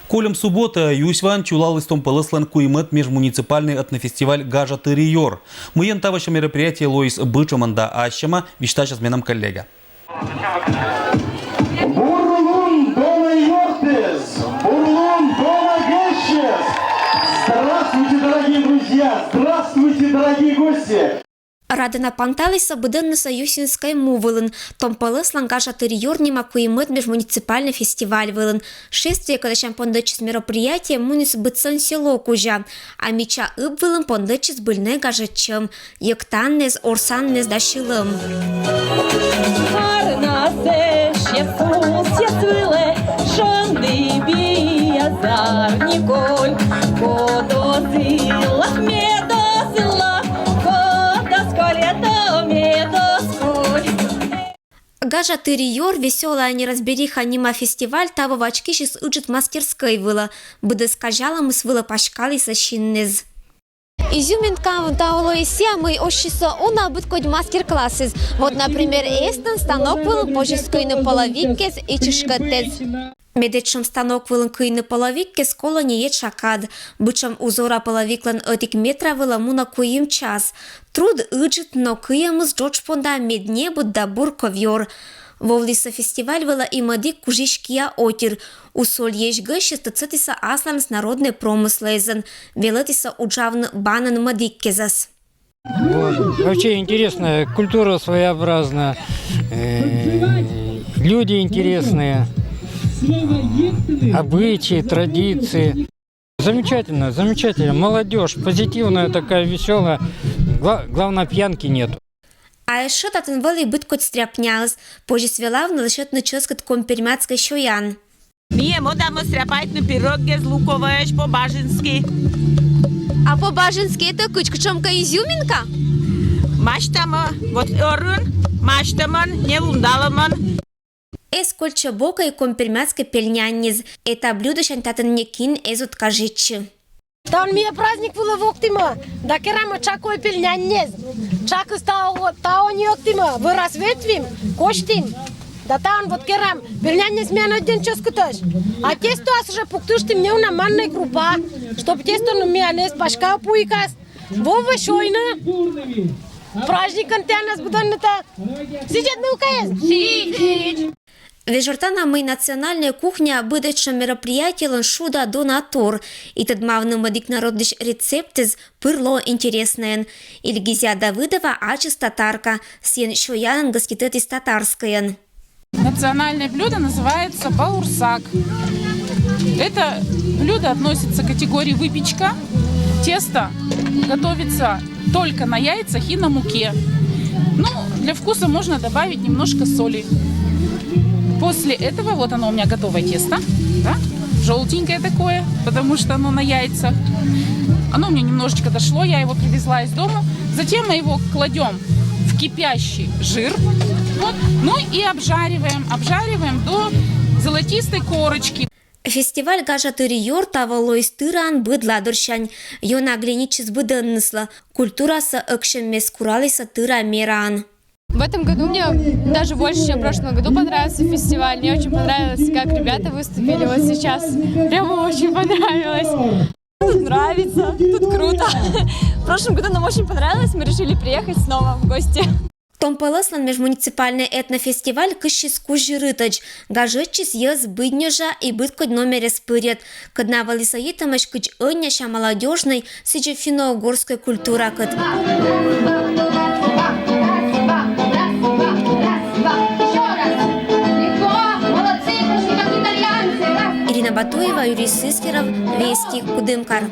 Колем суббота Юсьван чулал истом полыслан куймет межмуниципальный этнофестиваль Гажа Тыриор. Мы ентаваща мероприятие Лоис Бычаманда Ащама, вещтача с меном коллега. Бурлун дома Йортес! Бурлун дома Гещес! Здравствуйте, дорогие друзья! Здравствуйте, дорогие гости! Радина панталиса буденнеса юсинской мувылын, том полыслан Гажа Тыриор нема куймет межмуниципальный фестиваль вылын. Шествие, когда чем пондычис мероприятие, мунис быцен село кужа, а меча ыбвылын пондычис быльне гажечем, ектаннез орсаннез дащилым. Гажа Тыриор веселая неразбериха нима фестиваль того в очки шис учит мастерской выла, буде скажала мы свыла пашкали сащиннез. Изюминка в Лоисе мы ощисо уна будет код мастер-классы. Вот, например, эстон станок был пожескойны половикес и чешкатез. Медечом станок вылын кыйны половикес кола не ет шакад. Бычам узора половиклан отик метра выла муна куим час. Труд ыджит, но кыямыз джодж понда медне будда бур ковьор. Вовлиса фестиваль выла и мадик кужишкия отир. Усоль еш гыщи стыцетиса аслан с народной промыслезен. Велетиса уджавн банан мадик кезас. Вообще интересная, культура своеобразная, люди интересные, обычаи, традиции. Замечательно, замечательно. Молодежь, позитивная такая, веселая. Главное, пьянки нет. А еще татын вали быть кот стряпнялась, позже свела в налышетный час кот компермятской шоян. Мие модamo стряпать на пироге с луковой по-баженски. А по-баженски это кучка-чомка изюминка? Маштама, вот орун, маштаман, не лундаламан. Эскольче бока и компермятской пельняниз. Это блюдо шантатан некин эзот кажичи. Там мие праздник было в октима, да керама чакой пельнянез. Чаку тао не октима, выраз ветвим, коштим. Да там вот керам, пельнянез меня на один час куташ. А тесто аз уже пуктуштим не una манная группа, чтоб тесто на меня не спашка пуикас. Вова шойна. Праздник антеннас буданната. Сидят на укаез. Вежертана мы национальная кухня бъдече мероприятие ланшуда донатор. И тадмавны мадик народыш рецептез пырло интересное. Ильгизя Давыдова ачис татарка, сен шоянан гаскететис татарскаян. Национальное блюдо называется баурсак. Это блюдо относится к категории выпечка. Тесто готовится только на яйцах и на муке. Ну, для вкуса можно добавить немножко соли. После этого, вот оно у меня готовое тесто, да? Желтенькое такое, потому что оно на яйцах. Оно у меня немножечко дошло, я его привезла из дома. Затем мы его кладем в кипящий жир, вот, ну и обжариваем до золотистой корочки. Фестиваль Гажа Тыриор того Лоис Тыран быдла дуршань. Йона глиничис быденнысла. Культура са экшен мескуралиса тыра меран. В этом году мне даже больше, чем в прошлом году понравился фестиваль. Мне очень понравилось, как ребята выступили вот сейчас. Прямо очень понравилось. Тут нравится, тут круто. В прошлом году нам очень понравилось, мы решили приехать снова в гости. Том полослан межмуниципальный этнофестиваль кыщис кужирытач. Гажетчис ез быднежа и быткод номере спырет. Кадна валисаитамаш кыч ынняша молодежной сиджи финно-угорской культура кыт. Ирина Батуева, Юрий Сыскеров, Вести, Кудымкар.